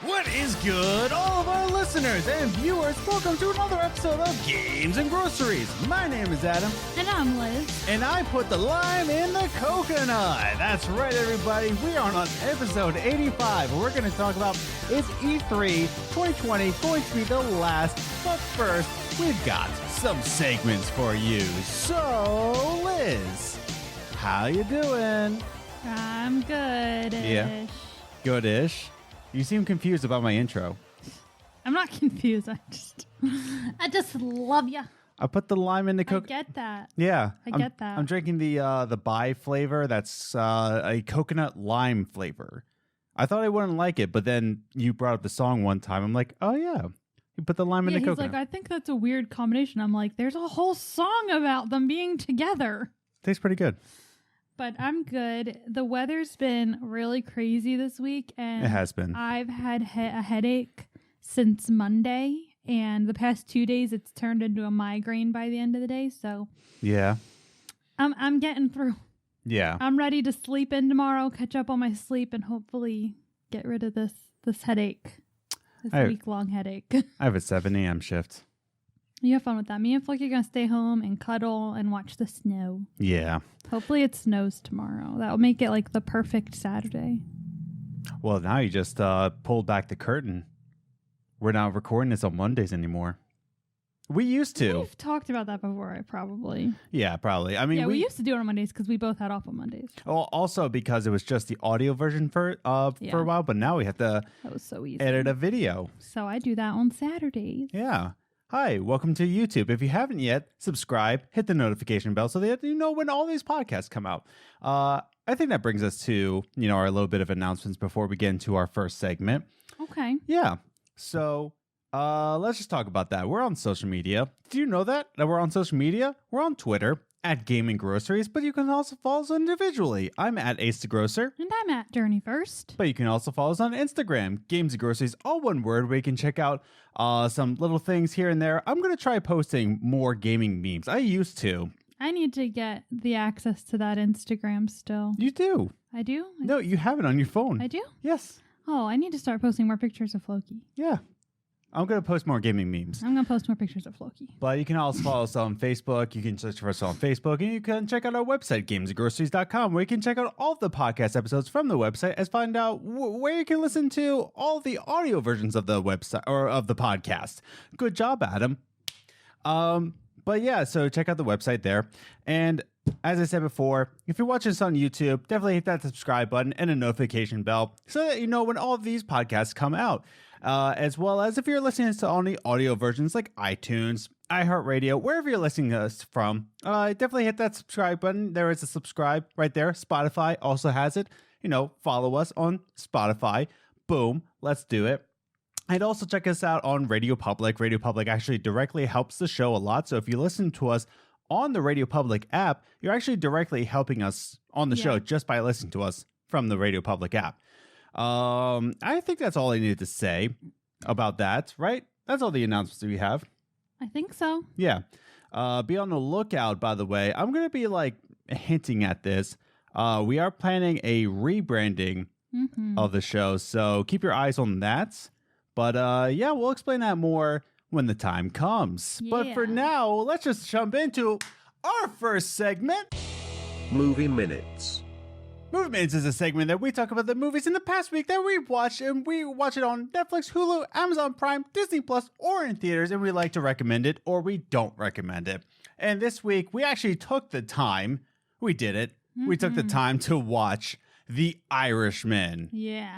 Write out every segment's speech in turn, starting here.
What is good, all of our listeners and viewers? Welcome to another episode of Games and Groceries. My name is Adam. And I'm Liz. And I put the lime in the coconut. That's right, everybody. We are on episode 85. And we're going to talk about, is E3 2020 going to be the last? But first, we've got some segments for you. So, Liz, how you doing? I'm good-ish. Yeah. Good-ish. You seem confused about my intro. I'm not confused. I just love you. I put the lime in the coconut. I get that. Yeah. I get that. I'm drinking the Bai flavor. That's a coconut lime flavor. I thought I wouldn't like it, but then you brought up the song one time. I'm like, oh, yeah. You put the lime in the coconut. He's like, I think that's a weird combination. I'm like, there's a whole song about them being together. Tastes pretty good. But I'm good. The weather's been really crazy this week. And it has been. I've had a headache since Monday. And the past 2 days, it's turned into a migraine by the end of the day. So yeah, I'm getting through. Yeah. I'm ready to sleep in tomorrow, catch up on my sleep, and hopefully get rid of this headache. This week-long headache. I have a 7 a.m. shift. You have fun with that. Me and Flicky are going to stay home and cuddle and watch the snow. Yeah. Hopefully it snows tomorrow. That'll make it like the perfect Saturday. Well, now you just pulled back the curtain. We're not recording this on Mondays anymore. We used to. We've talked about that before, probably. Yeah, probably. I mean, yeah, we used to do it on Mondays because we both had off on Mondays. Well, also because it was just the audio version for a while, but now we have to that was so easy. Edit a video. So I do that on Saturdays. Yeah. Hi, welcome to YouTube. If you haven't yet, subscribe, hit the notification bell so that you know when all these podcasts come out. I think that brings us to, our little bit of announcements before we get into our first segment. Okay. Yeah. So, let's just talk about that. We're on social media. Do you know that we're on social media? We're on Twitter at Gaming Groceries, but you can also follow us individually. I'm at Ace the Grocer. And I'm at Journey First. But you can also follow us on Instagram, Games and Groceries, all one word, where you can check out some little things here and there. I'm going to try posting more gaming memes. I used to. I need to get the access to that Instagram still. You do. I do? No, you have it on your phone. I do? Yes. Oh, I need to start posting more pictures of Floki. Yeah. I'm going to post more gaming memes. I'm going to post more pictures of Floki. But you can also follow us on Facebook. You can search for us on Facebook. And you can check out our website, gamesandgroceries.com, where you can check out all of the podcast episodes from the website as find out where you can listen to all the audio versions of the website or of the podcast. Good job, Adam. But yeah, so check out the website there. And as I said before, if you're watching this on YouTube, definitely hit that subscribe button and a notification bell so that you know when all of these podcasts come out. As well as if you're listening to only audio versions like iTunes, iHeartRadio, wherever you're listening to us from, definitely hit that subscribe button. There is a subscribe right there. Spotify also has it. Follow us on Spotify. Boom. Let's do it. And also check us out on Radio Public. Radio Public actually directly helps the show a lot. So if you listen to us on the Radio Public app, you're actually directly helping us on the show just by listening to us from the Radio Public app. I think that's all I needed to say about that, right? That's all the announcements that we have. I think so. Yeah. Be on the lookout, by the way. I'm going to be hinting at this. We are planning a rebranding of the show, so keep your eyes on that. But we'll explain that more when the time comes. Yeah. But for now, let's just jump into our first segment. Movie Minutes. Movie Minutes is a segment that we talk about the movies in the past week that we've watched, and we watch it on Netflix, Hulu, Amazon Prime, Disney Plus, or in theaters, and we like to recommend it or we don't recommend it. And this week, we actually took the time. We did it. We took the time to watch The Irishman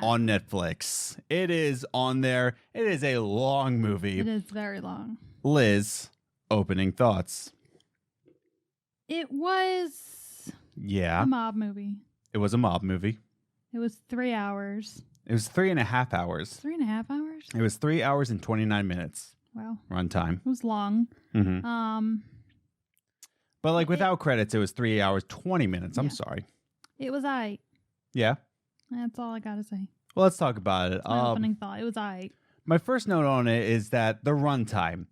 on Netflix. It is on there. It is a long movie. It is very long. Liz, opening thoughts. It was a mob movie. It was a mob movie. It was 3 hours. It was 3.5 hours. 3.5 hours? It was 3 hours and 29 minutes. Wow. Runtime. It was long. Mm-hmm. But without credits, it was 3 hours, 20 minutes. I'm sorry. It was aight. Yeah? That's all I got to say. Well, let's talk about it. My opening thought. It was aight. My first note on it is that the runtime.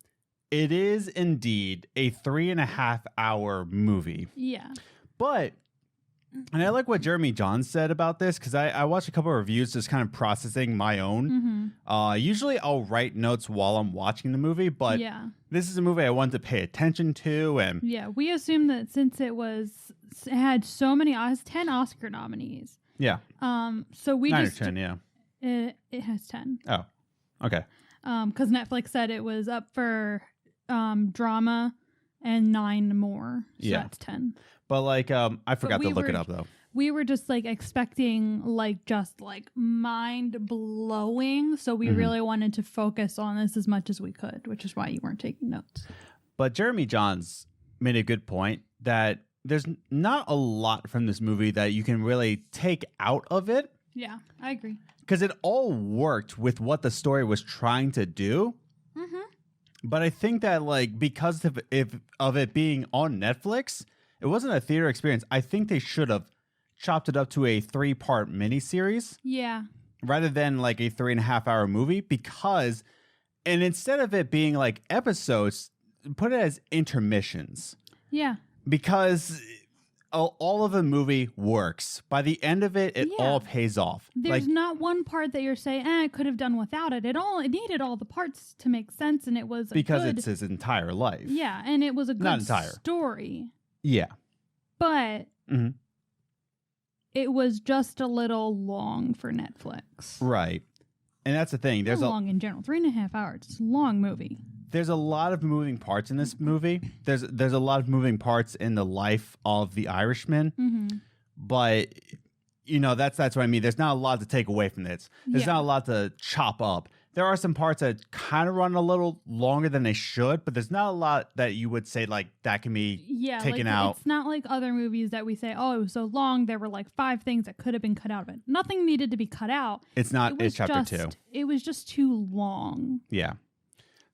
It is indeed a 3.5 hour movie. Yeah. But And I like what Jeremy Johns said about this because I watched a couple of reviews just kind of processing my own. Usually I'll write notes while I'm watching the movie, but this is a movie I wanted to pay attention to. And we assumed that since it had so many 10 Oscar nominees. Yeah. So we 9 just or 10, yeah. It has 10. Oh, okay. Because Netflix said it was up for drama and 9 more. So that's 10. But like, I forgot to look it up though. We were just like expecting just mind blowing. So we really wanted to focus on this as much as we could, which is why you weren't taking notes. But Jeremy Johns made a good point that there's not a lot from this movie that you can really take out of it. Yeah, I agree. Because it all worked with what the story was trying to do. But I think that because of it being on Netflix, it wasn't a theater experience. I think they should have chopped it up to a 3-part miniseries. Yeah. Rather than a 3.5-hour movie and instead of it being episodes, put it as intermissions. Yeah. Because all of the movie works. By the end of it, it all pays off. There's not one part that you're saying, I could have done without it. It needed all the parts to make sense, and it was because it's his entire life. Yeah, and it was a good story. Yeah. But it was just a little long for Netflix. Right. And that's the thing. There's long in general. 3.5 hours. It's a long movie. There's a lot of moving parts in this movie. There's a lot of moving parts in the life of the Irishman. But that's what I mean. There's not a lot to take away from this. There's not a lot to chop up. There are some parts that kind of run a little longer than they should, but there's not a lot that you would say that can be taken out. It's not like other movies that we say, oh, it was so long. There were 5 things that could have been cut out of it. Nothing needed to be cut out. It's chapter 2. It was just too long. Yeah.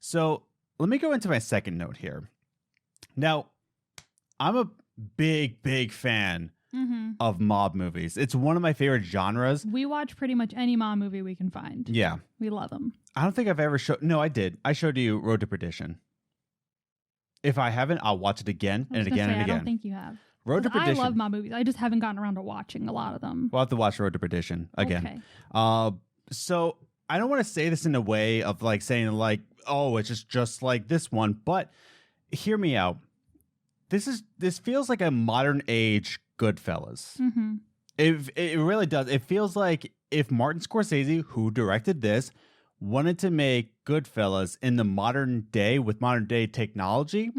So let me go into my second note here. Now, I'm a big fan of mob movies. It's one of my favorite genres. We watch pretty much any mob movie we can find. Yeah. We love them. I don't think I've ever showed... No, I did. I showed you Road to Perdition. If I haven't, I'll watch it again and again and again. I don't think you have. Road to Perdition. I love mob movies. I just haven't gotten around to watching a lot of them. We'll have to watch Road to Perdition again. Okay. So I don't want to say this in a way of saying oh, it's just like this one, but hear me out. This feels like a modern age Goodfellas. It really does. It feels like if Martin Scorsese, who directed this, wanted to make Goodfellas in the modern day with modern day technology,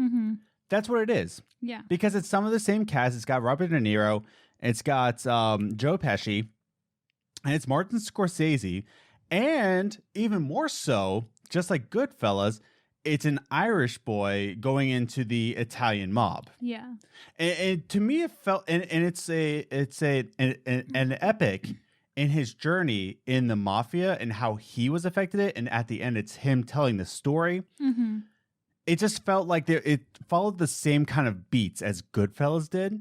that's what it is. Yeah. Because it's some of the same cast. It's got Robert De Niro. It's got Joe Pesci. And it's Martin Scorsese. And even more so, just like Goodfellas, it's an Irish boy going into the Italian mob. Yeah. And to me, it felt, and it's an epic in his journey in the mafia and how he was affected it. And at the end, it's him telling the story. It just felt like it followed the same kind of beats as Goodfellas did.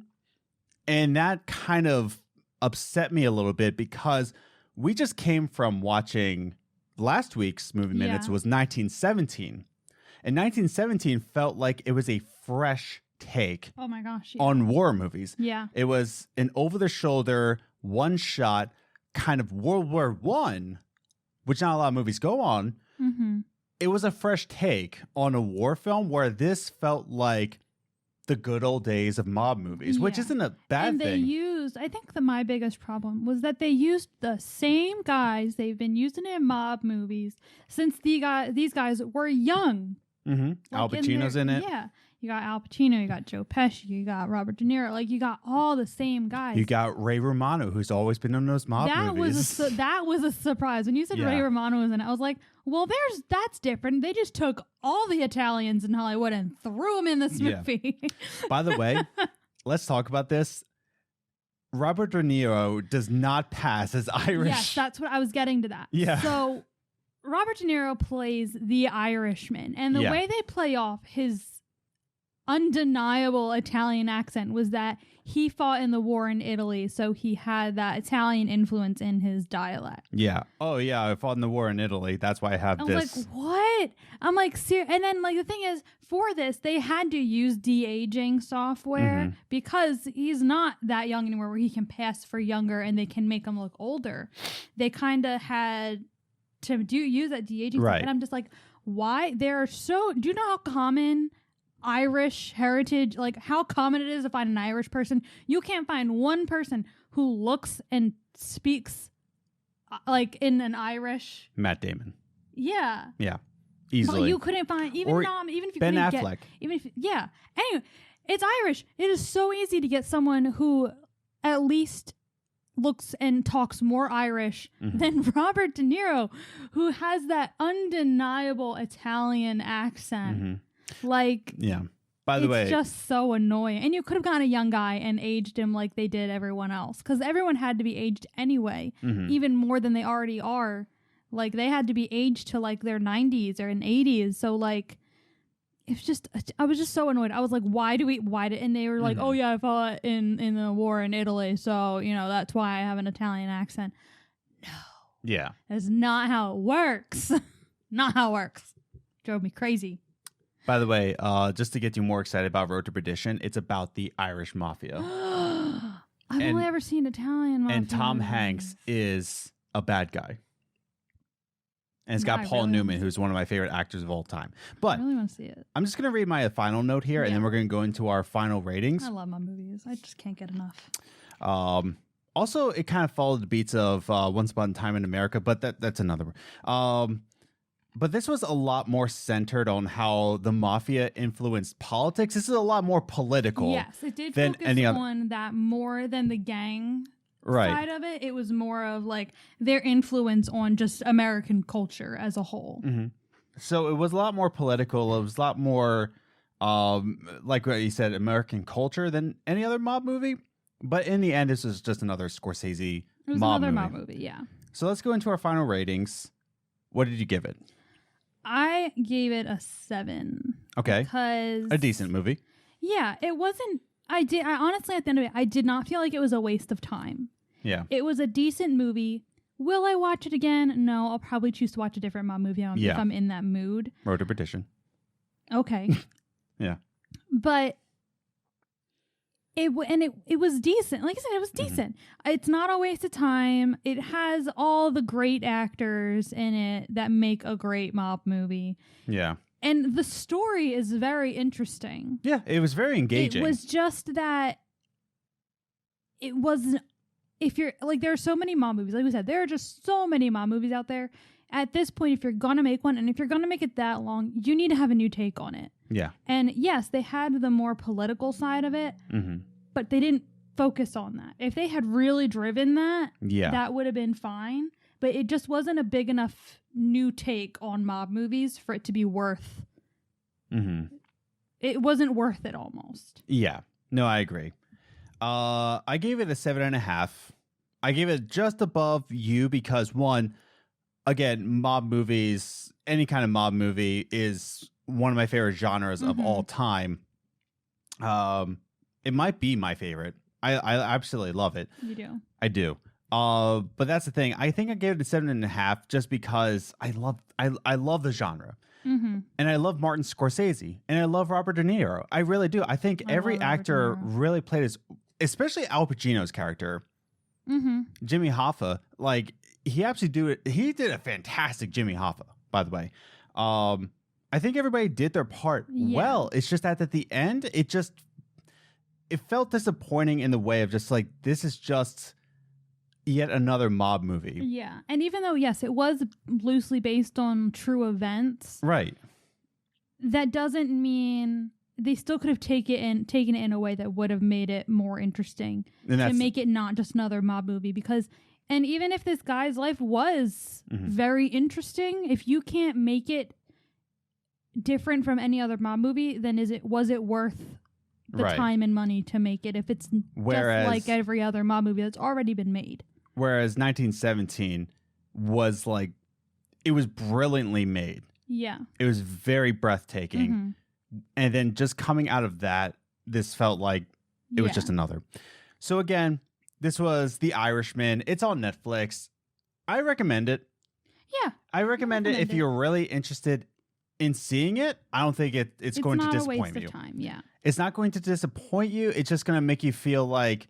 And that kind of upset me a little bit because we just came from watching last week's Movie Minutes was 1917. And 1917 felt like it was a fresh take on war movies. Yeah. It was an over-the-shoulder, one-shot kind of World War I, which not a lot of movies go on. It was a fresh take on a war film where this felt like the good old days of mob movies, which isn't a bad thing. I think my biggest problem was that they used the same guys they've been using in mob movies since these guys were young. Al Pacino's in it. Yeah. You got Al Pacino, you got Joe Pesci, you got Robert De Niro. You got all the same guys. You got Ray Romano, who's always been in those mob movies. That was a surprise. When you said Ray Romano was in it, I was like, well, that's different. They just took all the Italians in Hollywood and threw them in this movie. By the way, let's talk about this. Robert De Niro does not pass as Irish. Yes, that's what I was getting to that. Yeah. So Robert De Niro plays the Irishman, and the way they play off his undeniable Italian accent was that he fought in the war in Italy, so he had that Italian influence in his dialect. Yeah. Oh, yeah. I fought in the war in Italy. That's why I have I this. was like, what? I'm like, and then like the thing is, for this, they had to use de-aging software because he's not that young anymore where he can pass for younger and they can make him look older. They kind of had to use that de-aging Right. stuff. And I'm just like, why? Do you know how common Irish heritage, like how common it is to find an Irish person? You can't find one person who looks and speaks like in an Irish. Matt Damon. Yeah. Yeah. Easily. But you couldn't find even if you Ben couldn't Affleck. Anyway, it's Irish. It is so easy to get someone who at least looks and talks more Irish than Robert De Niro, who has that undeniable Italian accent. Like, yeah. By the way, it's just so annoying. And you could have gotten a young guy and aged him like they did everyone else, because everyone had to be aged anyway, even more than they already are. Like, they had to be aged to like their 90s or in 80s. So like, it's just, I was just so annoyed. I was like, and they were like, oh yeah, I fought in the war in Italy, so that's why I have an Italian accent. No. Yeah. That's not how it works. Not how it works. Drove me crazy. By the way, just to get you more excited about Road to Perdition, it's about the Irish mafia. I've only ever seen Italian mafia. And Tom movies. Hanks is a bad guy. And it's got Paul Newman, who's one of my favorite actors of all time. But I really want to see it. I'm just going to read my final note here, and then we're going to go into our final ratings. I love my movies. I just can't get enough. Also, it kind of followed the beats of Once Upon a Time in America, but that's another one. But this was a lot more centered on how the mafia influenced politics. This is a lot more political. Yes, it did than focus any other. on that more than the gang Right. side of it. It was more of like their influence on just American culture as a whole. So it was a lot more political. It was a lot more, like what you said, American culture than any other mob movie. But in the end, this is just another Scorsese It was mob another movie. mob movie, yeah. So let's go into our final ratings. What did you give it? I gave it a 7. Okay. Because A decent movie. Yeah, it wasn't. I honestly, at the end of it, I did not feel like it was a waste of time. Yeah. It was a decent movie. Will I watch it again? No, I'll probably choose to watch a different mob movie if I'm in that mood. Road to Perdition. Okay. Yeah. But it was decent. Like I said, it was decent. It's not a waste of time. It has all the great actors in it that make a great mob movie. Yeah. And the story is very interesting. Yeah, it was very engaging. It was just that it wasn't. If you're like, there are so many mob movies. Like we said, there are just so many mob movies out there. At this point, if you're gonna make one, and if you're gonna make it that long, you need to have a new take on it. Yeah. And yes, they had the more political side of it, but they didn't focus on that. If they had really driven that, that would have been fine. But it just wasn't a big enough new take on mob movies for it to be worth. It wasn't worth it almost. Yeah. No, I agree. I gave it a 7.5. I gave it just above you because, one, again, mob movies, any kind of mob movie is one of my favorite genres of all time. It might be my favorite. I absolutely love it. You do. I do. But that's the thing. I think I gave it a 7.5 just because I love the genre. And I love Martin Scorsese and I love Robert De Niro. I really do. I think every actor really played especially Al Pacino's character, Jimmy Hoffa. Like, he did a fantastic Jimmy Hoffa, by the way. I think everybody did their part well. It's just that at the end, it felt disappointing in the way of just like, this is just yet another mob movie. Yeah. And even though, yes, it was loosely based on true events. Right. That doesn't mean they still could have taken it in a way that would have made it more interesting to make it not just another mob movie. And even if this guy's life was very interesting, if you can't make it different from any other mob movie, then was it worth the time and money to make it if it's just like every other mob movie that's already been made? Whereas 1917 was like, it was brilliantly made. Yeah. It was very breathtaking. And then just coming out of that, this felt like it was just another. So again, this was The Irishman. It's on Netflix. I recommend it. Yeah. I recommend it if you're really interested in seeing it. I don't think it's going to disappoint you. It's not a waste of time, yeah. It's not going to disappoint you. It's just going to make you feel like,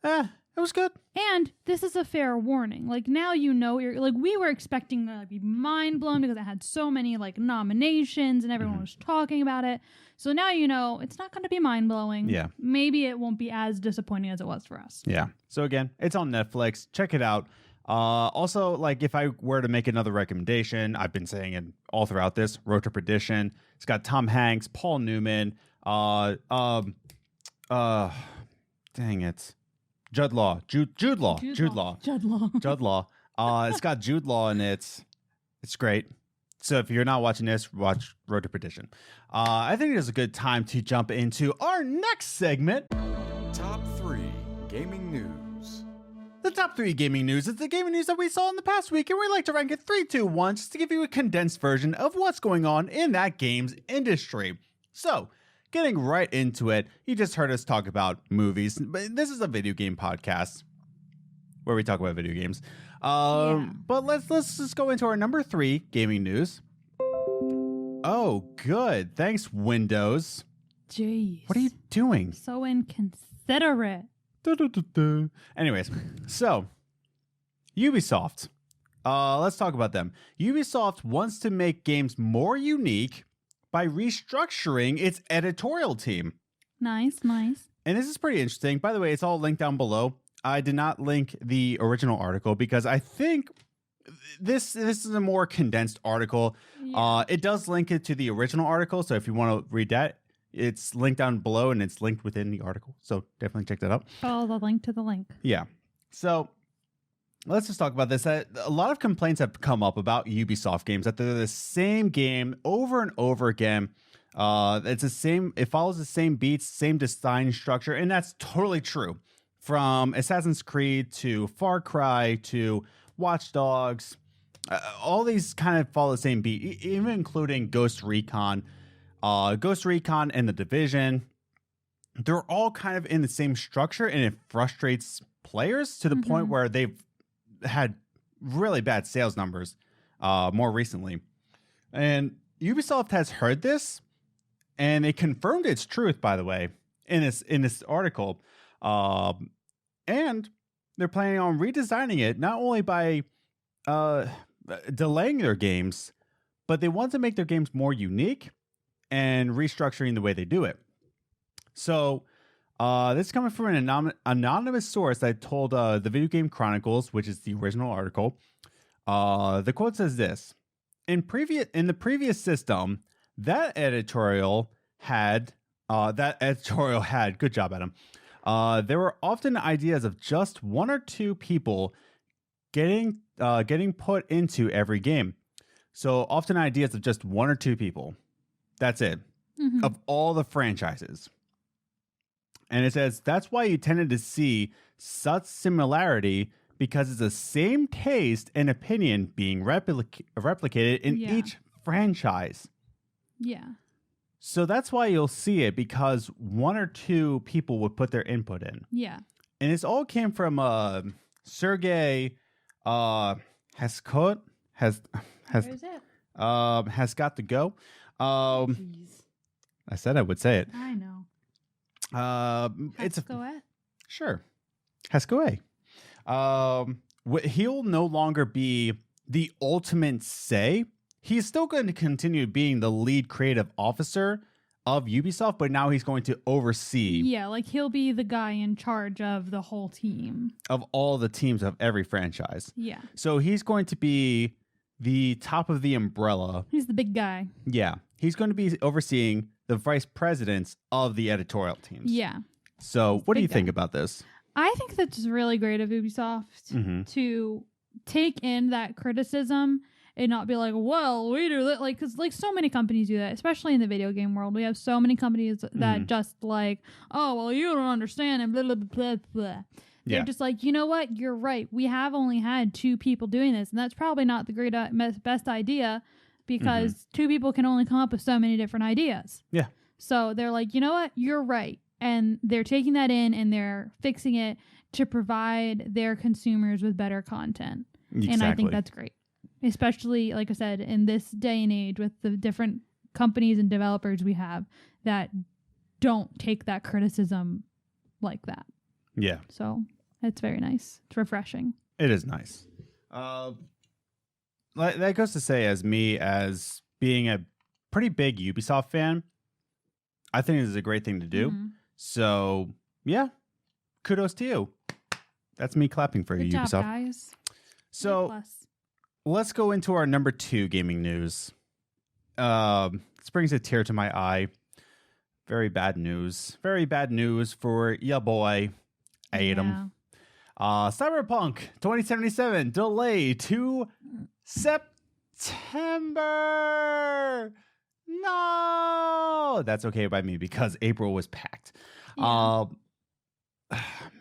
it was good. And this is a fair warning. Like, now you know, you're like, we were expecting to be mind blown because it had so many like nominations and everyone was talking about it. So now you know it's not going to be mind blowing. Yeah. Maybe it won't be as disappointing as it was for us. Yeah. So again, it's on Netflix. Check it out. Also, like if I were to make another recommendation, I've been saying it all throughout this, Road to Perdition. It's got Tom Hanks, Paul Newman, dang it. Jude Law. It's got Jude Law in it. It's great. So if you're not watching this, watch Road to Perdition. I think it is a good time to jump into our next segment. Top 3 Gaming News. The top 3 gaming news is the gaming news that we saw in the past week, and we like to rank it 3, 2, 1 just to give you a condensed version of what's going on in that games industry. So, getting right into it, you just heard us talk about movies, but this is a video game podcast where we talk about video games. But let's just go into our number 3 gaming news. Oh, good. Thanks, Windows. Jeez. What are you doing? So inconsiderate. Anyways, so Ubisoft. Let's talk about them. Ubisoft wants to make games more unique by restructuring its editorial team. Nice. And this is pretty interesting. By the way, it's all linked down below. I did not link the original article because I think this is a more condensed article. Yeah. It does link it to the original article. So if you want to read that, it's linked down below and it's linked within the article. So definitely check that out. Follow the link to the link. Yeah. So let's just talk about this. A lot of complaints have come up about Ubisoft games that they're the same game over and over again. It's the same. It follows the same beats, same design structure, and that's totally true. From Assassin's Creed to Far Cry to Watch Dogs, all these kind of follow the same beat, even including Ghost Recon. Ghost Recon and The Division, they're all kind of in the same structure, and it frustrates players to the point where they've had really bad sales numbers more recently. And Ubisoft has heard this, and they confirmed its truth, by the way, in this article. And they're planning on redesigning it, not only by delaying their games, but they want to make their games more unique and restructuring the way they do it. So this is coming from an anonymous source that told the Video Game Chronicles, which is the original article. The quote says this: In the previous system, that editorial had good job, Adam. There were often ideas of just 1 or 2 people getting put into every game. So often ideas of just 1 or 2 people. That's it. Of all the franchises. And it says that's why you tended to see such similarity, because it's the same taste and opinion being replicated in each franchise. Yeah. So that's why you'll see it, because 1 or 2 people would put their input in. Yeah. And this all came from Sergey Haskot. Where is it? Has got to go. I said I would say it. I know. It's Haskoet? Sure. Haskoet. He'll no longer be the ultimate say. He's still going to continue being the lead creative officer of Ubisoft, but now he's going to oversee. Yeah, like he'll be the guy in charge of the whole team. Of all the teams of every franchise. Yeah. So he's going to be the top of the umbrella. He's the big guy. Yeah. He's going to be overseeing the vice presidents of the editorial teams. Yeah. So what do you think about this? I think that's really great of Ubisoft to take in that criticism and not be like, well, we do that. Like, because like so many companies do that, especially in the video game world. We have so many companies that just like, oh, well, you don't understand and blah, blah, blah, blah. They're just like, you know what? You're right. We have only had 2 people doing this, and that's probably not the best idea. because two people can only come up with so many different ideas. Yeah. So they're like, you know what? You're right. And they're taking that in and they're fixing it to provide their consumers with better content. Exactly. And I think that's great. Especially, like I said, in this day and age with the different companies and developers we have that don't take that criticism like that. Yeah. So it's very nice. It's refreshing. It is nice. That goes to say, as being a pretty big Ubisoft fan, I think this is a great thing to do. So, yeah, kudos to you. That's me clapping for you, Good Ubisoft. job, guys. So, let's go into our number 2 gaming news. This brings a tear to my eye. Very bad news. Very bad news for ya boy, Adam. Cyberpunk 2077 delayed to September. No, that's okay by me because April was packed. Yeah.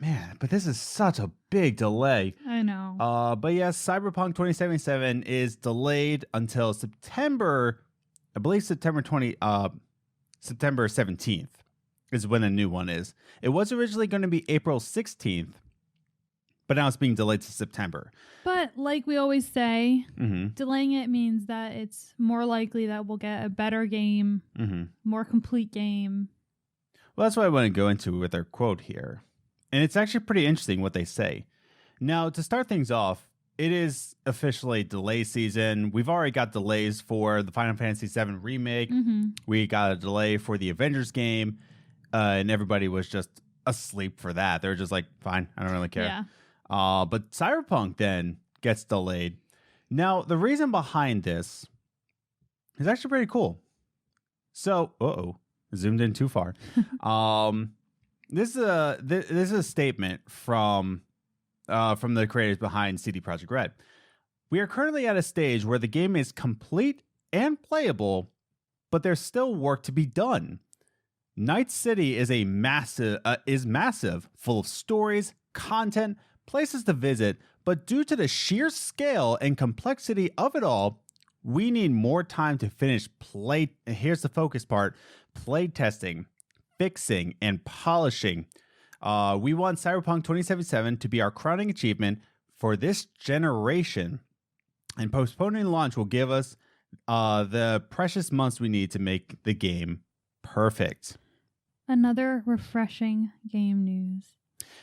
Man, but this is such a big delay. I know. But yes, Cyberpunk 2077 is delayed until September. I believe September 17th is when the new one is. It was originally going to be April 16th, but now it's being delayed to September. But like we always say, delaying it means that it's more likely that we'll get a better game, more complete game. Well, that's what I want to go into with their quote here. And it's actually pretty interesting what they say. Now, to start things off, it is officially delay season. We've already got delays for the Final Fantasy VII Remake. We got a delay for the Avengers game. And everybody was just asleep for that. They were just like, fine, I don't really care. Yeah. But Cyberpunk then gets delayed. Now, the reason behind this is actually pretty cool. So, zoomed in too far. This is a statement from the creators behind CD Projekt Red. We are currently at a stage where the game is complete and playable, but there's still work to be done. Night City is massive, full of stories, content, places to visit, but due to the sheer scale and complexity of it all, we need more time to finish here's the focus part, play testing, fixing, and polishing. We want Cyberpunk 2077 to be our crowning achievement for this generation, and postponing launch will give us the precious months we need to make the game perfect. Another refreshing game news.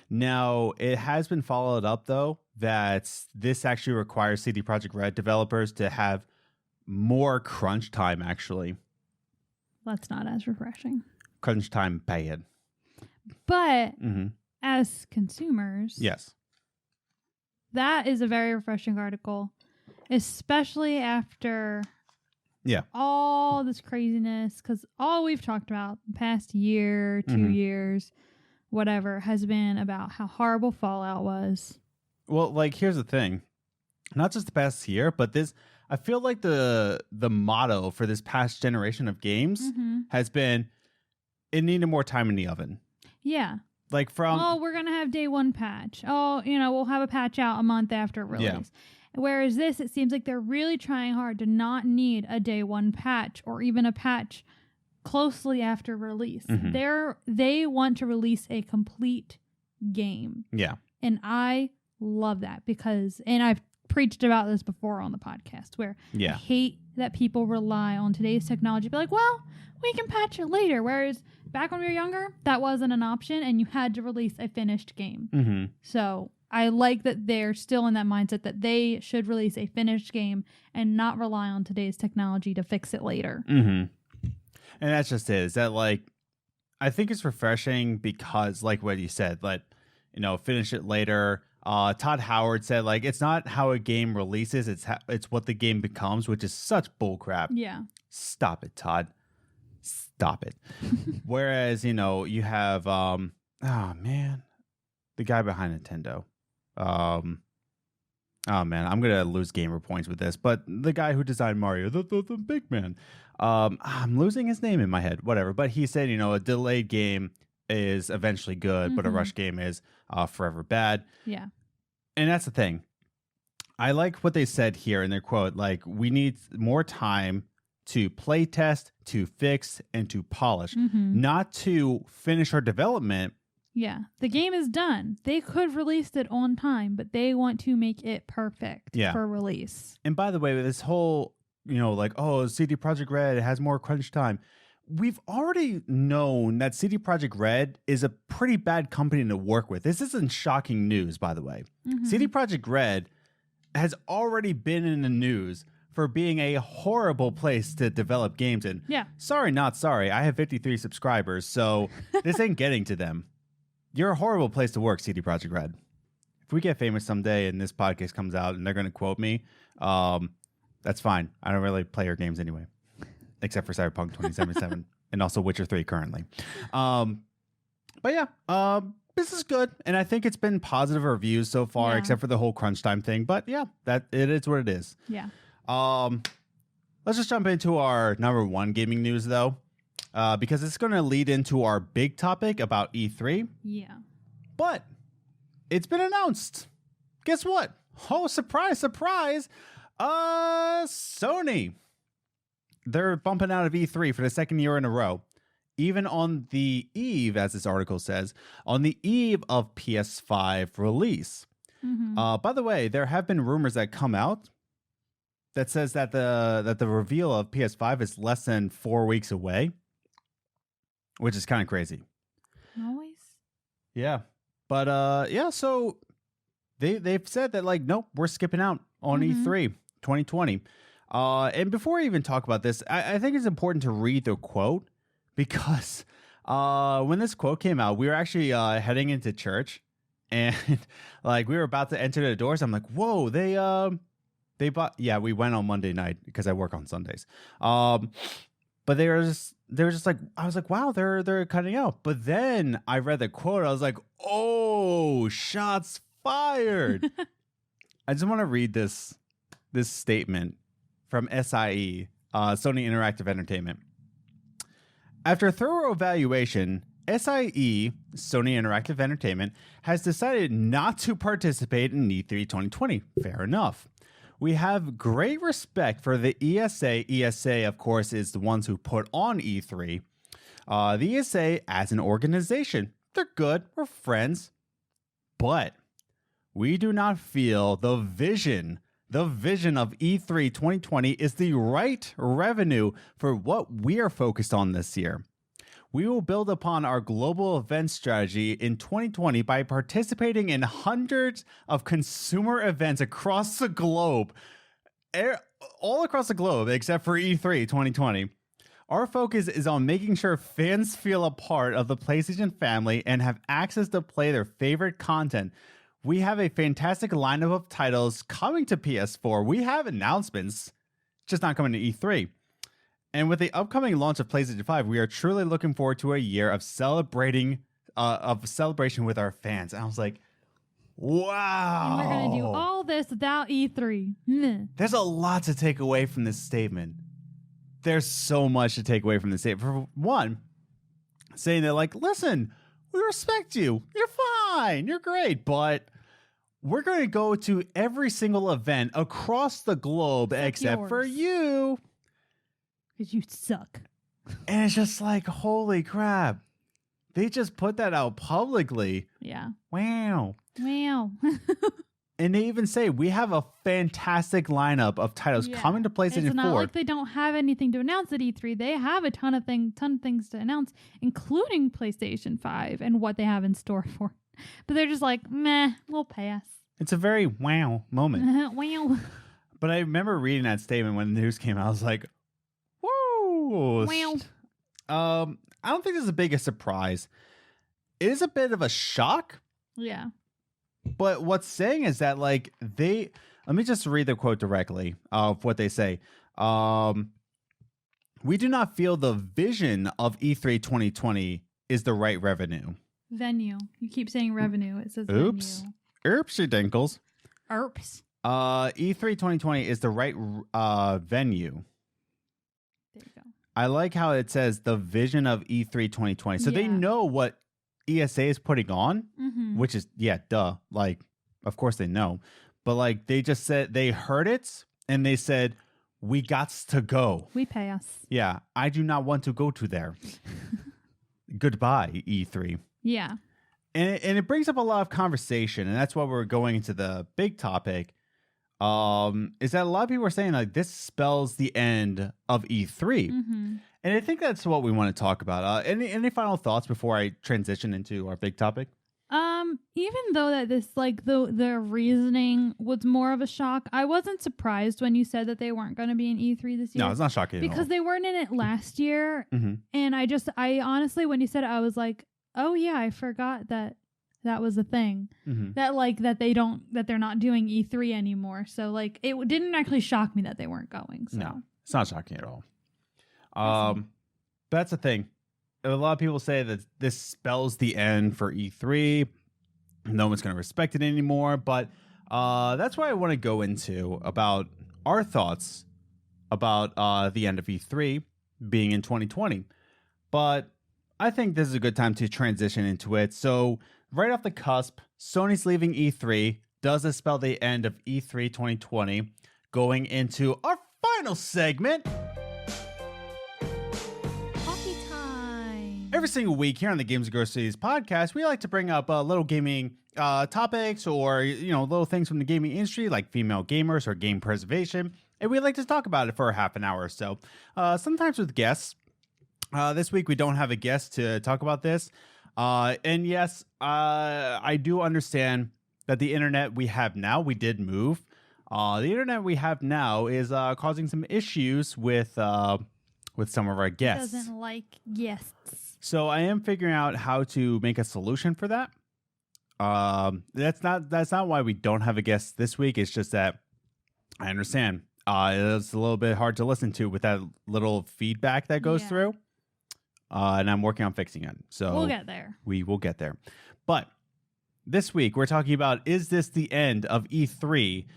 Now, it has been followed up, though, that this actually requires CD Projekt Red developers to have more crunch time, actually. That's not as refreshing. Crunch time bad. But as consumers, yes, that is a very refreshing article, especially after all this craziness, because all we've talked about the past year, 2 years, whatever, has been about how horrible Fallout was. Well, like, here's the thing. Not just the past year, but this, I feel like the motto for this past generation of games has been, it needed more time in the oven. Yeah. Like we're going to have day one patch. We'll have a patch out a month after release. Yeah. Whereas this, it seems like they're really trying hard to not need a day one patch or even a patch closely after release. They want to release a complete game. Yeah. And I love that and I've preached about this before on the podcast where I hate that people rely on today's technology. Be like, well, we can patch it later. Whereas back when we were younger, that wasn't an option and you had to release a finished game. So I like that they're still in that mindset that they should release a finished game and not rely on today's technology to fix it later. And that's just it. Is that, like, I think it's refreshing because, like what you said, like, finish it later. Todd Howard said, like, it's not how a game releases, it's what the game becomes, which is such bullcrap. Yeah. Stop it, Todd. Stop it. Whereas, you have, the guy behind Nintendo. Oh man, I'm gonna lose gamer points with this, but the guy who designed Mario, the big man, I'm losing his name in my head. Whatever, but he said, a delayed game is eventually good, but a rush game is forever bad. Yeah, and that's the thing. I like what they said here in their quote. Like, we need more time to play test, to fix, and to polish, not to finish our development. Yeah, the game is done. They could release it on time, but they want to make it perfect for release. And by the way, this whole, like, oh, CD Projekt Red has more crunch time. We've already known that CD Projekt Red is a pretty bad company to work with. This isn't shocking news, by the way. CD Projekt Red has already been in the news for being a horrible place to develop games in. Yeah. Sorry, not sorry. I have 53 subscribers, so this ain't getting to them. You're a horrible place to work, CD Projekt Red. If we get famous someday and this podcast comes out and they're going to quote me, that's fine. I don't really play your games anyway, except for Cyberpunk 2077 and also Witcher 3 currently. But yeah, this is good. And I think it's been positive reviews so far, except for the whole crunch time thing. But yeah, that it is what it is. Yeah. Let's just jump into our number one gaming news, though. Because it's going to lead into our big topic about E3. Yeah. But it's been announced. Guess what? Oh, surprise, surprise. Sony. They're bumping out of E3 for the second year in a row. Even on the eve, as this article says, on the eve of PS5 release. By the way, there have been rumors that come out that says that the reveal of PS5 is less than 4 weeks away. Which is kind of crazy. Always. Yeah. But so they've said that, like, nope, we're skipping out on E3 2020. And before I even talk about this, I think it's important to read the quote because when this quote came out, we were actually heading into church and like we were about to enter the doors. I'm like, whoa, they bought. Yeah, we went on Monday night because I work on Sundays. But they were just like, I was like, wow, they're cutting out. But then I read the quote. I was like, oh, shots fired. I just want to read this statement from SIE, Sony Interactive Entertainment. After thorough evaluation, SIE, Sony Interactive Entertainment, has decided not to participate in E3 2020. Fair enough. We have great respect for the ESA. ESA, of course, is the ones who put on E3. The ESA as an organization, they're good. We're friends. But we do not feel the vision of E3 2020 is the right revenue for what we are focused on this year. We will build upon our global event strategy in 2020 by participating in hundreds of consumer events across the globe, all across the globe, except for E3 2020. Our focus is on making sure fans feel a part of the PlayStation family and have access to play their favorite content. We have a fantastic lineup of titles coming to PS4. We have announcements, just not coming to E3. And with the upcoming launch of PlayStation 5, we are truly looking forward to a year of celebration with our fans. And I was like, wow. And we're going to do all this without E3. There's a lot to take away from this statement. There's so much to take away from this statement. For one, saying that, like, listen, we respect you. You're fine. You're great. But we're going to go to every single event across the globe except for you. Because you suck. And it's just like, holy crap. They just put that out publicly. Yeah. Wow. And they even say, we have a fantastic lineup of titles coming to PlayStation 4. It's not like they don't have anything to announce at E3. They have a ton of things to announce, including PlayStation 5 and what they have in store for. But they're just like, meh, we'll pass. It's a very wow moment. Wow. But I remember reading that statement when the news came out. I was like, whoa. Wow. I don't think this is the biggest surprise. It is a bit of a shock. Yeah. But what's saying is that, like, let me just read the quote directly of what they say. We do not feel the vision of E3 2020 is the right venue. You keep saying revenue. It says oops. venue. Oopsie dinkles. Erps. E3 2020 is the right venue. There you go. I like how it says the vision of E3 2020. So they know what ESA is putting on, which is, duh. Like, of course they know. but like they just said they heard it and they said, we got to go. We pay us. Yeah, I do not want to go to there. Goodbye, E3. Yeah. And it brings up a lot of conversation, and that's why we're going into the big topic. Is that a lot of people are saying like this spells the end of E3, and I think that's what we want to talk about. Any final thoughts before I transition into our big topic? Even though that this like the reasoning was more of a shock, I wasn't surprised when you said that they weren't going to be in E3 this year. No, it's not shocking because they weren't in it last year, and I honestly, when you said it, I was like, oh yeah, I forgot that was a thing. That like that they're not doing E3 anymore. So like it didn't actually shock me that they weren't going. So. No, it's not shocking at all. That's the thing. A lot of people say that this spells the end for E3. No one's going to respect it anymore. But that's why I want to go into about our thoughts about the end of E3 being in 2020. But I think this is a good time to transition into it. So right off the cusp, Sony's leaving E3. Does this spell the end of E3 2020? Going into our final segment. Every single week here on the Games and Groceries podcast, we like to bring up little gaming topics or, little things from the gaming industry like female gamers or game preservation. And we like to talk about it for a half an hour or so, sometimes with guests. This week, we don't have a guest to talk about this. And yes, I do understand that the internet we have now, we did move. The internet we have now is causing some issues with some of our guests. Doesn't like guests. So I am figuring out how to make a solution for that. That's not why we don't have a guest this week. It's just that I understand it's a little bit hard to listen to with that little feedback that goes through. And I'm working on fixing it. So we'll get there. We will get there. But this week we're talking about, is this the end of E3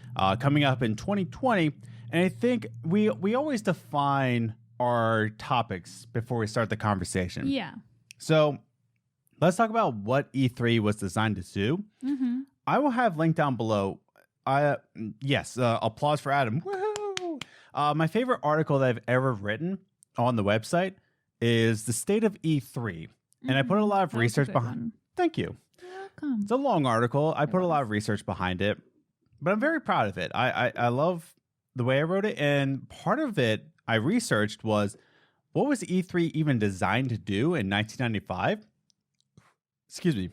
coming up in 2020? And I think we always define our topics before we start the conversation. Yeah. So let's talk about what E3 was designed to do. I will have linked down below. Applause for Adam. Woohoo! My favorite article that I've ever written on the website is the state of E3. And I put a lot of research behind. Thank you. You're welcome. It's a long article. I put a lot of research behind it, but I'm very proud of it. I love the way I wrote it. And part of it I researched was, what was E3 even designed to do in 1995? Excuse me.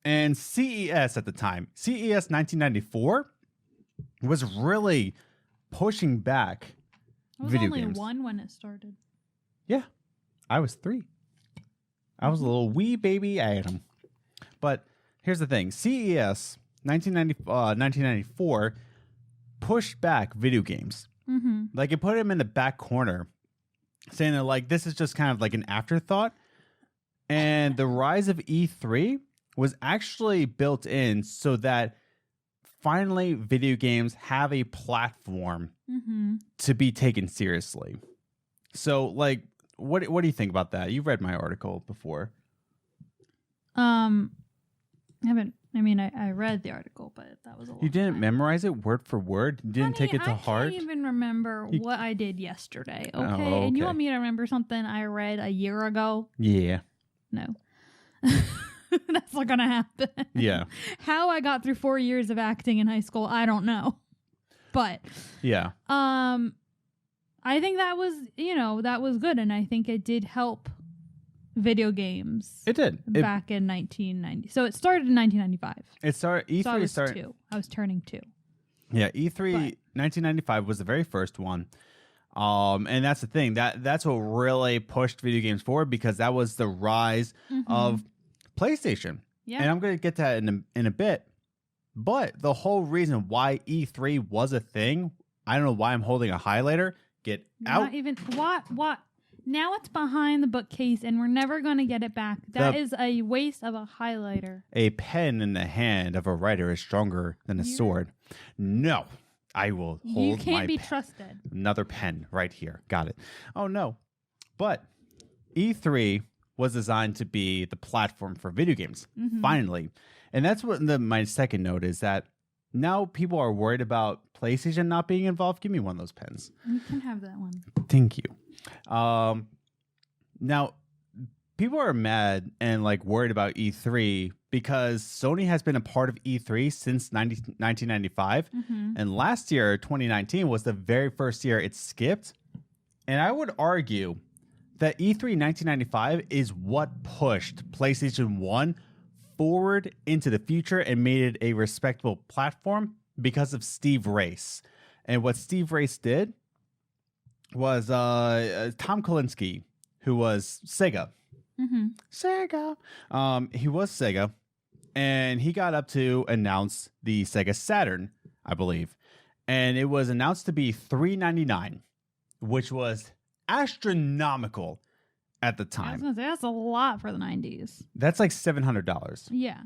And CES at the time, CES 1994, was really pushing back video games. I was only 1 when it started. Yeah, I was 3. I was a little wee baby Adam. But here's the thing. CES 1994 pushed back video games. Like it put him in the back corner, saying that like this is just kind of like an afterthought. And the rise of E3 was actually built in so that finally video games have a platform to be taken seriously. So like, what do you think about that? You've read my article before. I haven't. I mean, I read the article, but that was a long You didn't time. memorize it word for word? You didn't take it to heart? I can't even remember what I did yesterday, okay? okay? And you want me to remember something I read a year ago? Yeah. No. That's not going to happen. Yeah. How I got through 4 years of acting in high school, I don't know. But yeah. I think that was, that was good, and I think it did help video games. It did. Back in 1990. So it started in 1995. It started. E3 so I was started. 2. I was turning 2. Yeah, E3 1995 was the very first one. And that's the thing. That's what really pushed video games forward, because that was the rise of PlayStation. Yeah. And I'm going to get to that in a bit. But the whole reason why E3 was a thing, I don't know why I'm holding a highlighter. Get out. Not even what? Now it's behind the bookcase, and we're never going to get it back. That is a waste of a highlighter. A pen in the hand of a writer is stronger than a sword. No, I will hold You can't my be trusted. Another pen right here. Got it. Oh, no. But E3 was designed to be the platform for video games, finally. And that's what my second note is, that now people are worried about PlayStation not being involved. Give me one of those pens. You can have that one. Thank you. Now, people are mad and like worried about E3 because Sony has been a part of E3 since 1995. And last year, 2019, was the very first year it skipped. And I would argue that E3 1995 is what pushed PlayStation 1 forward into the future and made it a respectable platform because of Steve Race. And what Steve Race did was Tom Kalinske, who was Sega. Sega. He was Sega, and he got up to announce the Sega Saturn, I believe. And it was announced to be $399, which was astronomical at the time. I was going to say, that's a lot for the 90s. That's like $700. Yeah.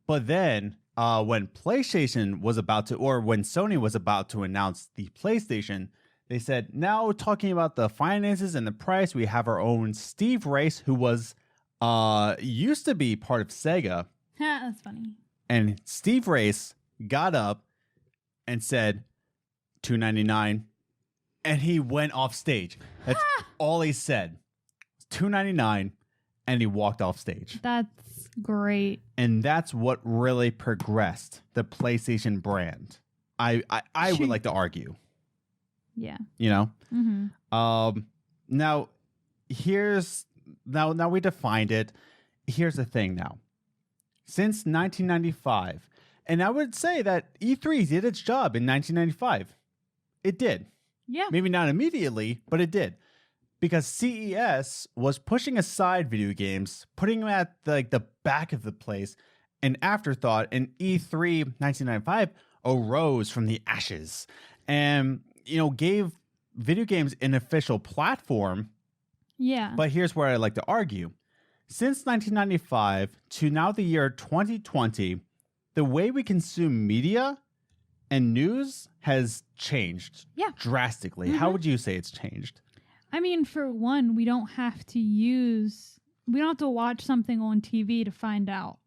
But then when PlayStation was about to, or when Sony was about to announce the PlayStation, they said, now talking about the finances and the price, we have our own Steve Race, who was used to be part of Sega. That's funny. And Steve Race got up and said $299, and he went off stage. That's all he said. $299, and he walked off stage. That's great. And that's what really progressed the PlayStation brand. I would like to argue. Yeah. You know? Now we defined it. Here's the thing now. Since 1995, and I would say that E3 did its job in 1995. It did. Yeah. Maybe not immediately, but it did. Because CES was pushing aside video games, putting them at the back of the place, an afterthought, and E3 1995 arose from the ashes and, gave video games an official platform. Yeah. But here's where I like to argue. Since 1995 to now the year 2020, the way we consume media and news has changed drastically. How would you say it's changed? I mean, for one, we don't have to watch something on TV to find out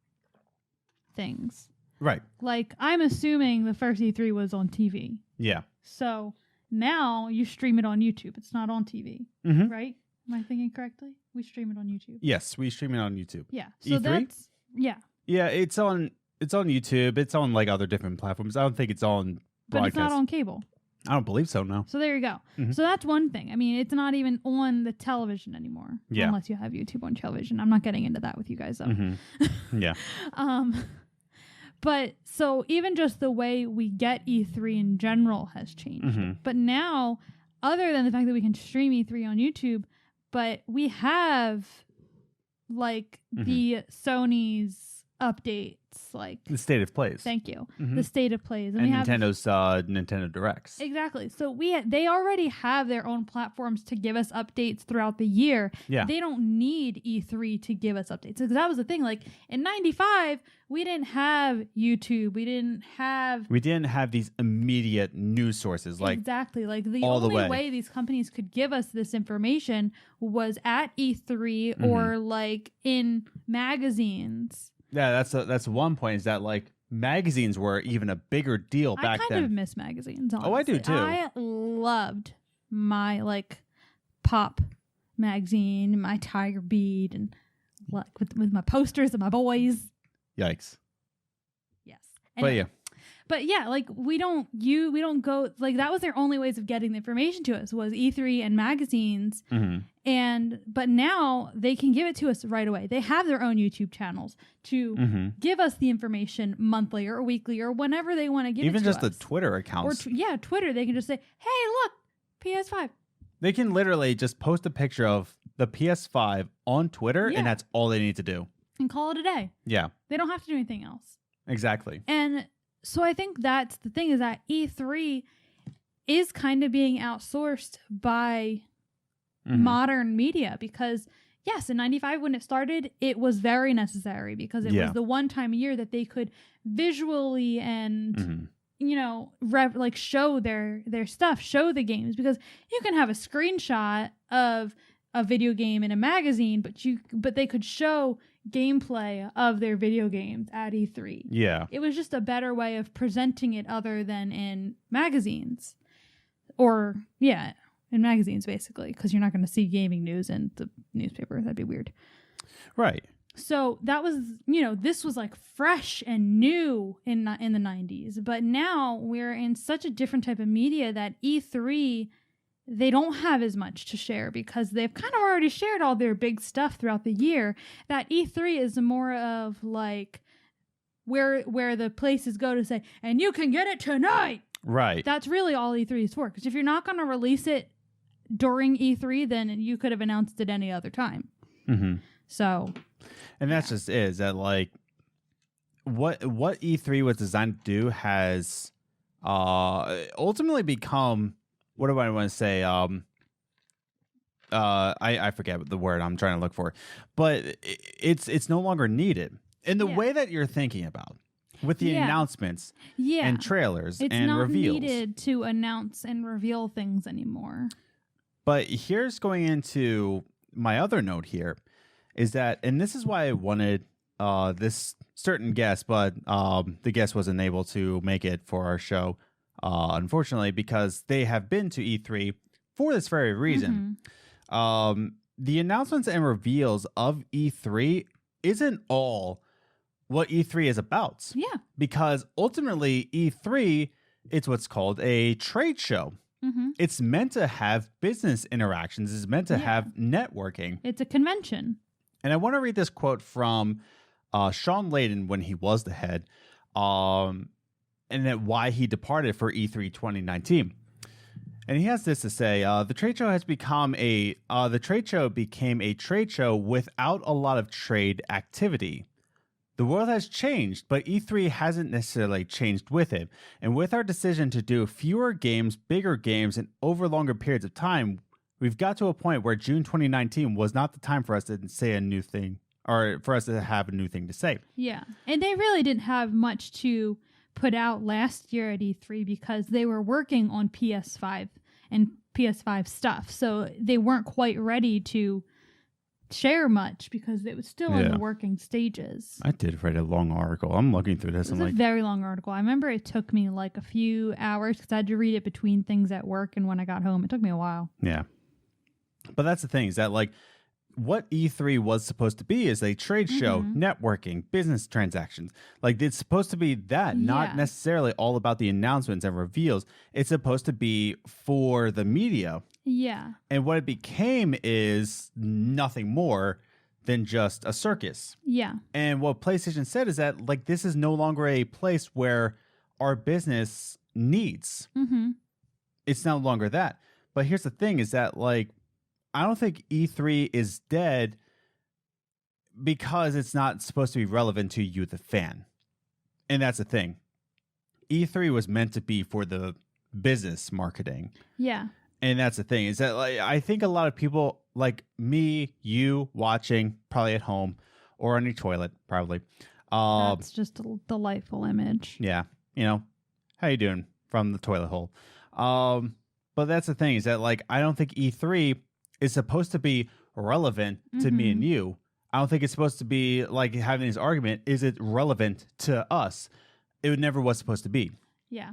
things. Right. Like, I'm assuming the first E3 was on TV. Yeah. So now you stream it on YouTube. It's not on TV, right? Am I thinking correctly? We stream it on YouTube. Yes, we stream it on YouTube. Yeah. So E3? Yeah, it's on YouTube. It's on like other different platforms. I don't think it's on broadcast. But it's not on cable. I don't believe so, no. So there you go. So that's one thing. I mean, it's not even on the television anymore. Yeah. Unless you have YouTube on television. I'm not getting into that with you guys, though. Yeah. But so even just the way we get E3 in general has changed. But now, other than the fact that we can stream E3 on YouTube, but we have like the Sony's updates, like the state of plays. Thank you. The state of plays, and Nintendo's Nintendo Directs. Exactly. So they already have their own platforms to give us updates throughout the year. Yeah. They don't need E3 to give us updates, because that was the thing. Like in '95, we didn't have YouTube. We didn't have these immediate news sources. Like exactly. Like the only way these companies could give us this information was at E3 or like in magazines. Yeah, that's one point, is that like magazines were even a bigger deal back then. I kind of miss magazines, honestly. Oh, I do too. I loved my like pop magazine, my Tiger Beat, and like with my posters and my boys. Yikes. Yes. Anyway, but yeah. But yeah, like we don't go, like that was their only ways of getting the information to us, was E3 and magazines. But now they can give it to us right away. They have their own YouTube channels to give us the information monthly or weekly or whenever they want to give it to us. Even just the Twitter accounts. Or Twitter, they can just say, hey, look, PS5. They can literally just post a picture of the PS5 on Twitter, and that's all they need to do. And call it a day. Yeah. They don't have to do anything else. Exactly. And so I think that's the thing, is that E3 is kind of being outsourced by modern media, because yes, in '95 when it started, it was very necessary, because it was the one time a year that they could visually and show their stuff, show the games, because you can have a screenshot of a video game in a magazine, but they could show gameplay of their video games at E3. Yeah. It was just a better way of presenting it other than in magazines. Or, yeah, in magazines, basically, because you're not going to see gaming news in the newspaper. That'd be weird. Right. So that was, this was like fresh and new in the 90s. But now we're in such a different type of media that E3, they don't have as much to share because they've kind of already shared all their big stuff throughout the year. That E3 is more of like where the places go to say, and you can get it tonight. Right. That's really all E3 is for. Because if you're not going to release it during E3, then you could have announced it any other time. Mm-hmm. So... And that's just is that like what E3 was designed to do has ultimately become, what do I want to say? I forget the word I'm trying to look for, but it's no longer needed in the way that you're thinking about with the announcements and trailers and reveals. It's not needed to announce and reveal things anymore. But here's going into my other note here. Is that, and this is why I wanted this certain guest, but the guest wasn't able to make it for our show, unfortunately, because they have been to E3 for this very reason. Mm-hmm. The announcements and reveals of E3 isn't all what E3 is about. Yeah. Because ultimately, E3, it's what's called a trade show. Mm-hmm. It's meant to have business interactions. It's meant to have networking. It's a convention. And I want to read this quote from Sean Layden when he was the head, and then why he departed for E3 2019. And he has this to say: the trade show has become the trade show became a trade show without a lot of trade activity. The world has changed, but E3 hasn't necessarily changed with it. And with our decision to do fewer games, bigger games, and over longer periods of time, we've got to a point where June 2019 was not the time for us to say a new thing, or for us to have a new thing to say. Yeah. And they really didn't have much to put out last year at E3 because they were working on PS5 and PS5 stuff. So they weren't quite ready to share much because it was still in the working stages. I did write a long article. I'm looking through this. It was a very long article. I remember it took me like a few hours because I had to read it between things at work and when I got home. It took me a while. Yeah. But that's the thing, is that like what E3 was supposed to be is a trade show, networking, business transactions. Like it's supposed to be that, not necessarily all about the announcements and reveals. It's supposed to be for the media. Yeah. And what it became is nothing more than just a circus. Yeah. And what PlayStation said is that like this is no longer a place where our business needs. Mm-hmm. It's no longer that. But here's the thing, is that like I don't think E3 is dead because it's not supposed to be relevant to you, the fan. And that's the thing. E3 was meant to be for the business marketing. Yeah. And that's the thing, is that like I think a lot of people like me, you watching, probably at home or on your toilet, probably. That's just a delightful image. Yeah. You know, how you doing from the toilet hole? But that's the thing, is that like I don't think E3 is supposed to be relevant to me and you. I don't think it's supposed to be like having this argument. Is it relevant to us? It never was supposed to be. Yeah.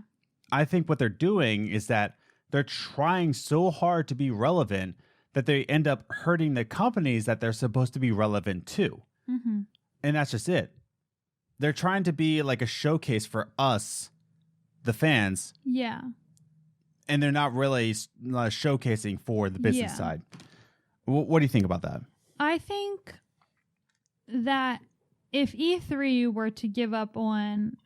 I think what they're doing is that they're trying so hard to be relevant that they end up hurting the companies that they're supposed to be relevant to. Mm-hmm. And that's just it. They're trying to be like a showcase for us, the fans. Yeah. And they're not really showcasing for the business side. What do you think about that? I think that if E3 were to give up on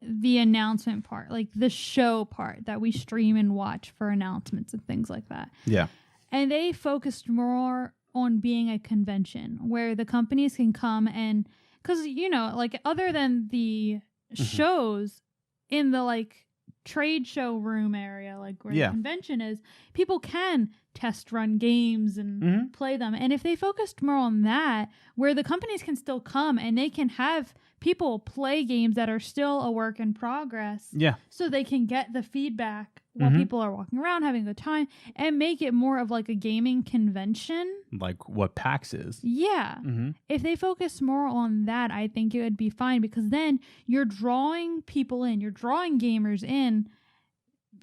the announcement part, like the show part that we stream and watch for announcements and things like that. Yeah. And they focused more on being a convention where the companies can come and, because, you know, like other than the shows in the like trade show room area, like where the convention is, people can test run games and play them. And if they focused more on that, where the companies can still come and they can have people play games that are still a work in progress, so they can get the feedback while people are walking around having a good time, and make it more of like a gaming convention. Like what PAX is. Yeah. If they focus more on that, I think it would be fine, because then you're drawing people in, you're drawing gamers in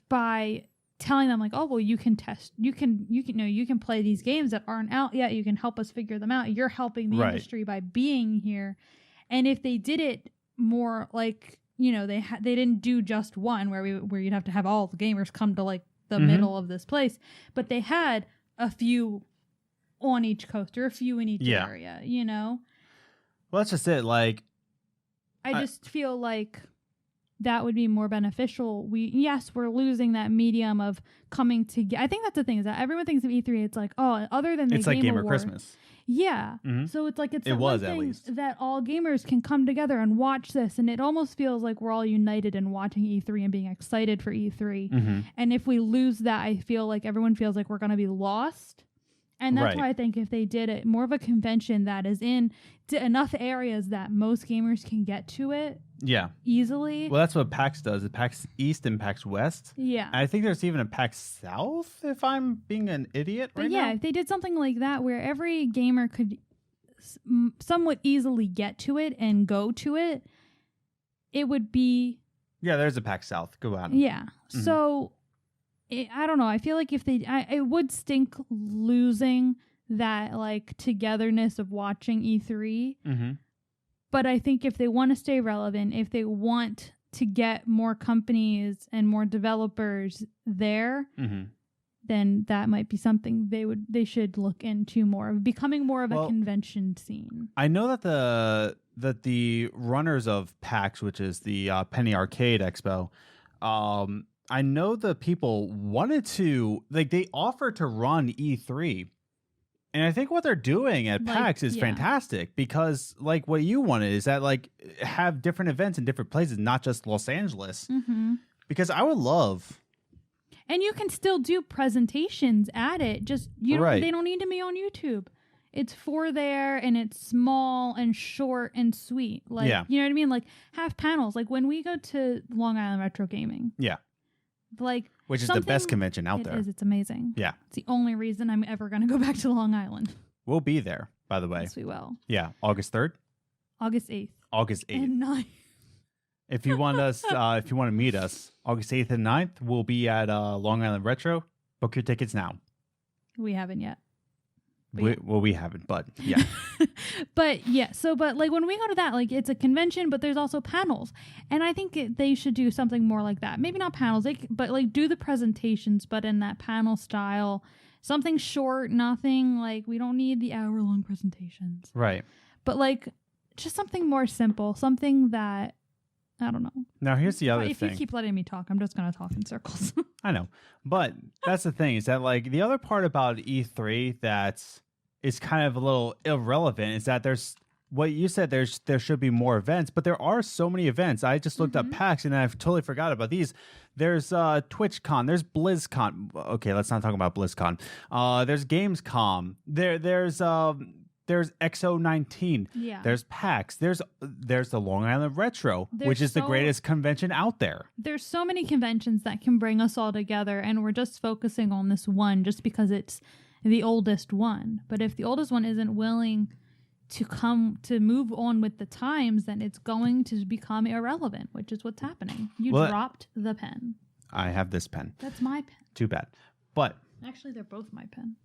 by telling them like, oh, well, you can test, you can play these games that aren't out yet. You can help us figure them out. You're helping the industry by being here. And if they did it more like, they didn't do just one where you'd have to have all the gamers come to like the middle of this place, but they had a few on each coast or a few in each area, Well, that's just it. Like, I just feel like that would be more beneficial. We're losing that medium of coming together. I think that's the thing, is that everyone thinks of E3, it's like, oh, other than the it's like Gamer Christmas. Yeah. So it's like, it was at least that all gamers can come together and watch this. And it almost feels like we're all united in watching E3 and being excited for E3. And if we lose that, I feel like everyone feels like we're going to be lost. And that's why I think if they did it more of a convention that is in enough areas that most gamers can get to it easily. Well, that's what PAX does. It PAX East and PAX West. Yeah. And I think there's even a PAX South, if I'm being an idiot right now. Yeah, if they did something like that where every gamer could somewhat easily get to it and go to it, it would be... Yeah, there's a PAX South. Go on. Yeah. So... I don't know. I feel like if it would stink losing that like togetherness of watching E3. But I think if they want to stay relevant, if they want to get more companies and more developers there, then that might be something they should look into more of, becoming more of a convention scene. I know that the runners of PAX, which is the Penny Arcade Expo, I know the people wanted to, like, they offered to run E3. And I think what they're doing at PAX is fantastic, because, like, what you wanted is that, like, have different events in different places, not just Los Angeles. Because I would love... And you can still do presentations at it. Just, they don't need to be on YouTube. It's for there, and it's small and short and sweet. Like, you know what I mean? Like, have panels. Like, when we go to Long Island Retro Gaming. Yeah. Like, which is the best convention out there. It is. It's amazing. Yeah. It's the only reason I'm ever going to go back to Long Island. We'll be there, by the way. Yes, we will. Yeah. August 3rd? August 8th. August 8th. And 9th. If you want us, if you want to meet us, August 8th and 9th, we'll be at Long Island Retro. Book your tickets now. We haven't yet. We haven't, but yeah. But like when we go to that, like it's a convention, but there's also panels. And I think they should do something more like that. Maybe not panels, but like do the presentations, but in that panel style. Something short, nothing like, we don't need the hour-long presentations. Right. But like just something more simple, something that, I don't know. Now, here's the other thing. If you keep letting me talk, I'm just going to talk in circles. I know. But that's the thing, is that like the other part about E3 that's is kind of a little irrelevant is that there's what you said, there should be more events, but there are so many events. I just looked up PAX and I've totally forgot about these. There's TwitchCon, there's BlizzCon. Okay, let's not talk about BlizzCon. There's Gamescom. There's XO19. Yeah. There's PAX. There's the Long Island Retro, which is the greatest convention out there. There's so many conventions that can bring us all together, and we're just focusing on this one just because it's the oldest one. But if the oldest one isn't willing to move on with the times, then it's going to become irrelevant, which is what's happening. You dropped the pen. I have this pen. That's my pen. Too bad. But actually, they're both my pen.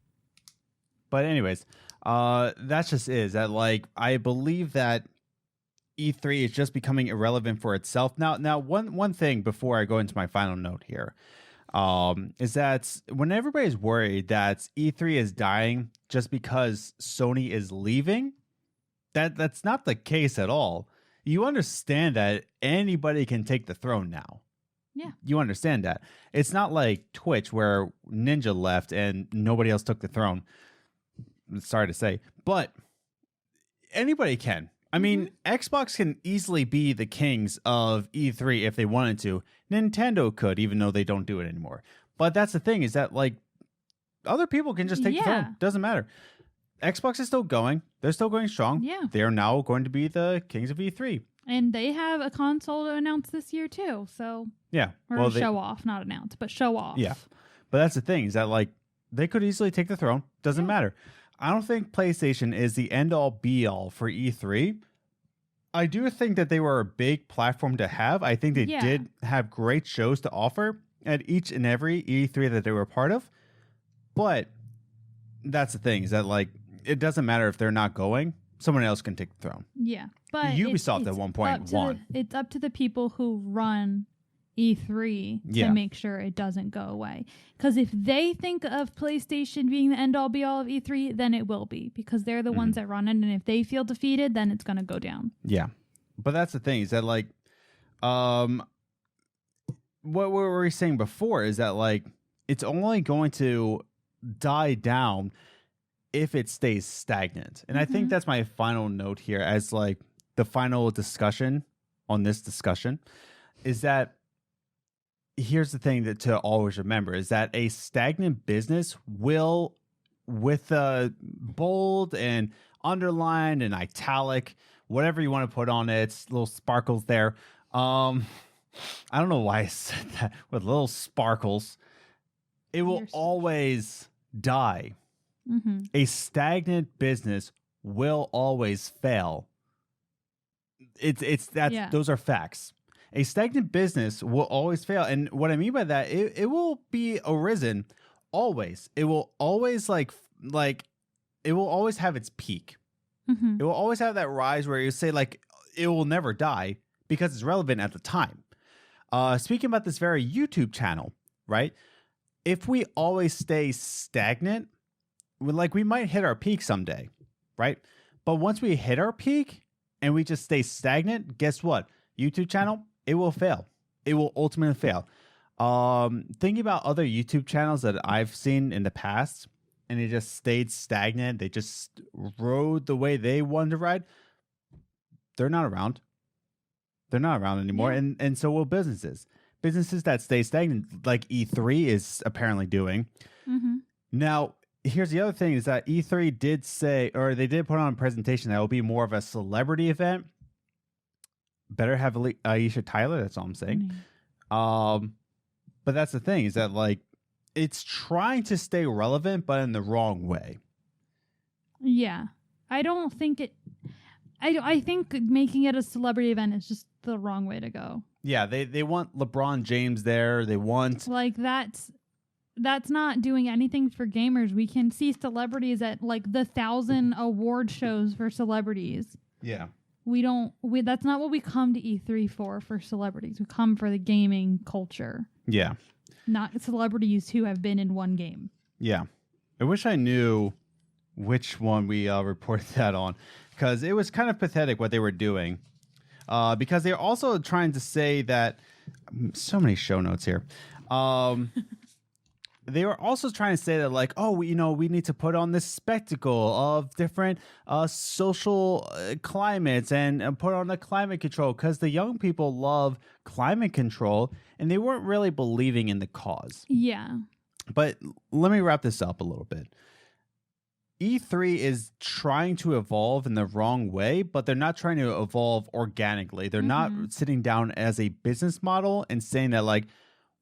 But anyways, that's just is that like I believe that E3 is just becoming irrelevant for itself. Now one thing before I go into my final note here, is that when everybody's worried that E3 is dying just because Sony is leaving, that's not the case at all. You understand that anybody can take the throne now. Yeah. You understand that. It's not like Twitch where Ninja left and nobody else took the throne. Sorry to say, but anybody can. I mean, Xbox can easily be the kings of E3 if they wanted to. Nintendo could, even though they don't do it anymore. But that's the thing, is that like other people can just take the throne. Doesn't matter. Xbox is still going. They're still going strong. Yeah. They are now going to be the kings of E3. And they have a console to announce this year too. So yeah, or show off, not announce, but show off. Yeah, but that's the thing is that like they could easily take the throne. Doesn't matter. I don't think PlayStation is the end all be all for E3. I do think that they were a big platform to have. I think they did have great shows to offer at each and every E3 that they were a part of. But that's the thing is that like it doesn't matter if they're not going. Someone else can take the throne. Yeah, but Ubisoft at one point won. It's up to the people who run E3 to make sure it doesn't go away. Because if they think of PlayStation being the end all be all of E3, then it will be because they're the ones that run it. And if they feel defeated, then it's going to go down. Yeah, but that's the thing is that like, what we were saying before is that like it's only going to die down if it stays stagnant. And I think that's my final note here as like the final discussion on this discussion is that here's the thing that to always remember is that a stagnant business will with a bold and underlined and italic, whatever you want to put on it, little sparkles there. I don't know why I said that with little sparkles. It will always die. A stagnant business will always fail. Those are facts. A stagnant business will always fail. And what I mean by that, it will be arisen always. It will always like it will always have its peak. It will always have that rise where you say like it will never die because it's relevant at the time. Speaking about this very YouTube channel, right? If we always stay stagnant, we might hit our peak someday, right? But once we hit our peak and we just stay stagnant, guess what? YouTube channel, it will fail. It will ultimately fail. Thinking about other YouTube channels that I've seen in the past, and they just stayed stagnant. They just rode the way they wanted to ride. They're not around. They're not around anymore. Yeah. And so will businesses. Businesses that stay stagnant, like E3 is apparently doing. Now, here's the other thing is that E3 did say, or they did put on a presentation that will be more of a celebrity event. Better have Aisha Tyler, that's all I'm saying. But that's the thing is that like it's trying to stay relevant, but in the wrong way. Yeah. I don't think it... I think making it a celebrity event is just the wrong way to go. Yeah, they want LeBron James there. They want... Like, that's not doing anything for gamers. We can see celebrities at, like, the 1,000 award shows for celebrities. Yeah. That's not what we come to E3 for celebrities. We come for the gaming culture. Yeah. Not celebrities who have been in one game. Yeah. I wish I knew which one we reported that on, because it was kind of pathetic what they were doing. Because they're also trying to say that... So many show notes here. They were also trying to say that, like, oh, we need to put on this spectacle of different social climates and put on the climate control because the young people love climate control, and they weren't really believing in the cause. Yeah. But let me wrap this up a little bit. E3 is trying to evolve in the wrong way, but they're not trying to evolve organically. They're not sitting down as a business model and saying that, like,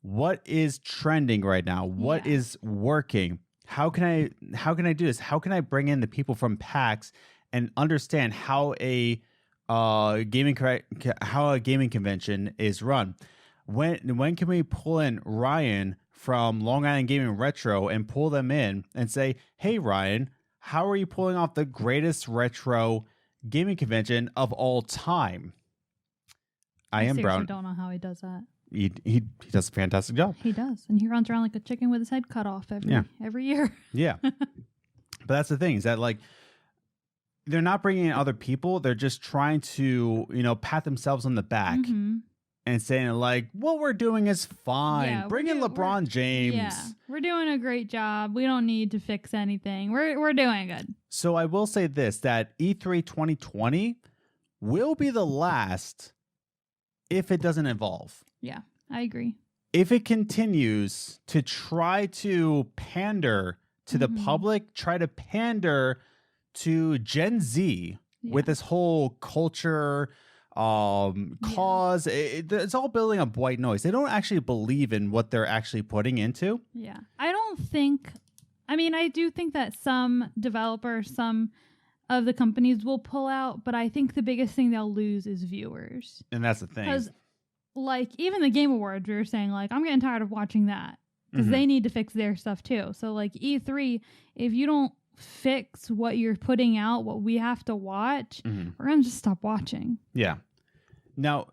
what is trending right now? What is working? How can I do this? How can I bring in the people from PAX and understand how a gaming convention is run? When can we pull in Ryan from Long Island Gaming Retro and pull them in and say, "Hey Ryan, how are you pulling off the greatest retro gaming convention of all time?" I am Brown. I don't know how he does that. He does a fantastic job. He does. And he runs around like a chicken with his head cut off every year. Yeah. But that's the thing is that, like, they're not bringing in other people. They're just trying to, pat themselves on the back and saying, like, what we're doing is fine. Yeah, Bring in LeBron James. Yeah, we're doing a great job. We don't need to fix anything. We're doing good. So I will say this, that E3 2020 will be the last if it doesn't evolve. Yeah, I agree. If it continues to try to pander to the public, try to pander to Gen Z with this whole culture, cause. It's all building up white noise. They don't actually believe in what they're actually putting into. Yeah. I do think that some developers, some of the companies will pull out, but I think the biggest thing they'll lose is viewers. And that's the thing. Because, like, even the Game Awards, we were saying, like, I'm getting tired of watching that. Because they need to fix their stuff, too. So, like, E3, if you don't fix what you're putting out, what we have to watch, we're going to just stop watching. Yeah. Now,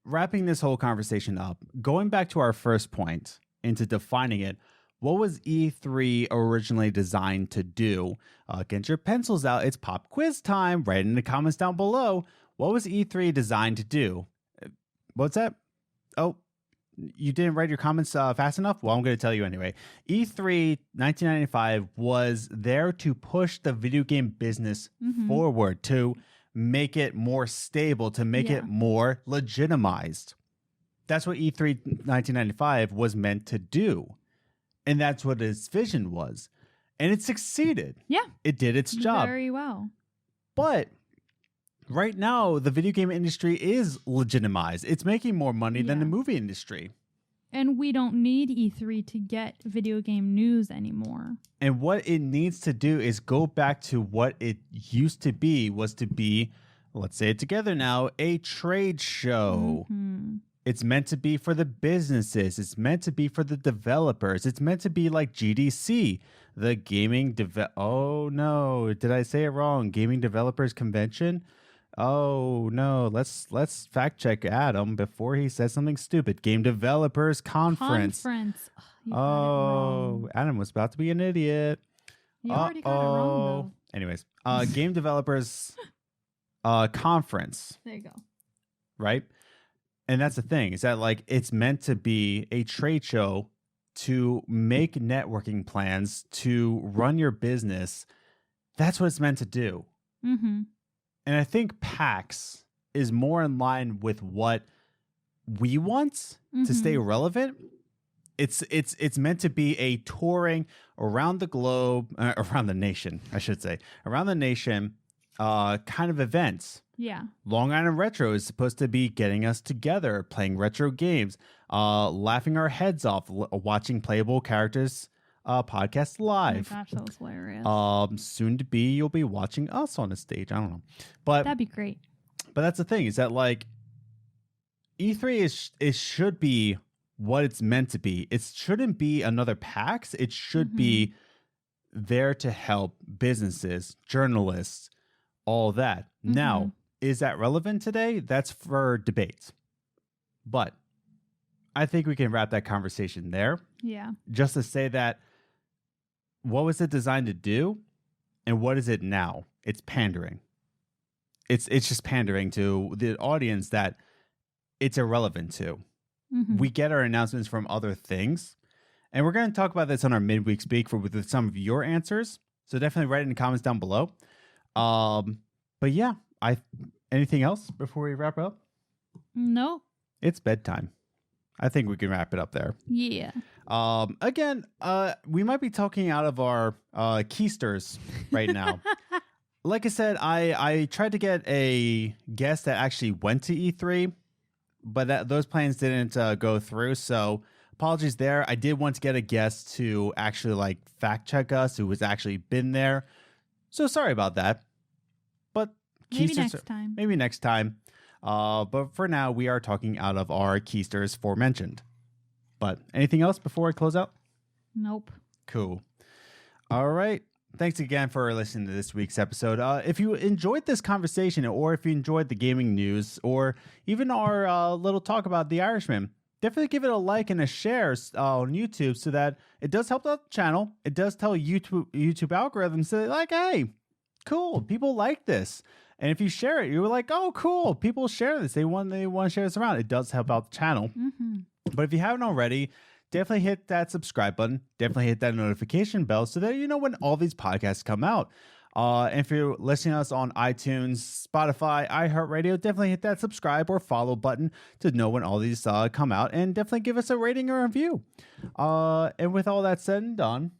wrapping this whole conversation up, going back to our first point into defining it, what was E3 originally designed to do? Get your pencils out. It's pop quiz time. Write in the comments down below. What was E3 designed to do? What's that? Oh, you didn't write your comments fast enough? Well, I'm going to tell you anyway. E3 1995 was there to push the video game business forward, to make it more stable, to make it more legitimized. That's what E3 1995 was meant to do. And that's what its vision was. And it succeeded. Yeah. It did its job. Very well. But right now, the video game industry is legitimized. It's making more money than the movie industry. And we don't need E3 to get video game news anymore. And what it needs to do is go back to what it used to be, was to be, let's say it together now, a trade show. It's meant to be for the businesses. It's meant to be for the developers. It's meant to be like GDC, the gaming oh no, did I say it wrong? Gaming Developers Convention? Oh no, let's fact check Adam before he says something stupid. Game Developers Conference. Oh, Adam was about to be an idiot. You already got it wrong though. Anyways, Game Developers Conference. There you go. Right? And that's the thing, is that like it's meant to be a trade show to make networking plans, to run your business. That's what it's meant to do. And I think PAX is more in line with what we want to stay relevant. It's meant to be a touring around the globe, around the nation, I should say, around the nation kind of events. Yeah. Long Island Retro is supposed to be getting us together, playing retro games, laughing our heads off, watching playable characters podcast live. Oh my gosh, that was hilarious. Soon to be, you'll be watching us on a stage. I don't know, but that'd be great. But that's the thing, is that like E3 should be what it's meant to be. It shouldn't be another PAX. It should be there to help businesses, journalists, all that. Now, is that relevant today? That's for debate. But I think we can wrap that conversation there. Yeah. Just to say that, what was it designed to do? And what is it now? It's pandering. It's just pandering to the audience that it's irrelevant to. We get our announcements from other things. And we're going to talk about this on our midweek speak with some of your answers. So definitely write it in the comments down below. But yeah, anything else before we wrap up? No. It's bedtime. I think we can wrap it up there. Yeah. Again, we might be talking out of our keisters right now. Like I said, I tried to get a guest that actually went to E3, but those plans didn't go through. So apologies there. I did want to get a guest to actually like fact check us, who has actually been there. So sorry about that. But maybe next time. Maybe next time. But for now, we are talking out of our keisters aforementioned. But anything else before I close out? Nope. Cool. All right. Thanks again for listening to this week's episode. If you enjoyed this conversation, or if you enjoyed the gaming news, or even our little talk about The Irishman, definitely give it a like and a share on YouTube, so that it does help out the channel. It does tell YouTube algorithms that, like, hey, cool, people like this. And if you share it, you're like, oh, cool, people share this. They want to share this around. It does help out the channel. But if you haven't already, definitely hit that subscribe button. Definitely hit that notification bell, so that you know when all these podcasts come out. And if you're listening to us on iTunes, Spotify, iHeartRadio, definitely hit that subscribe or follow button to know when all these come out. And definitely give us a rating or review. And with all that said and done,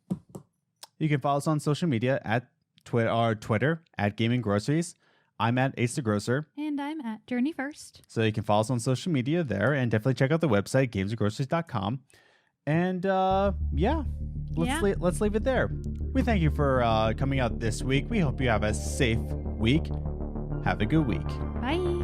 you can follow us on social media at Twitter at Gaming Groceries. I'm at Ace the Grocer. And I'm at Journey First. So you can follow us on social media there, and definitely check out the website, gamesandgroceries.com. And let's leave it there. We thank you for coming out this week. We hope you have a safe week. Have a good week. Bye.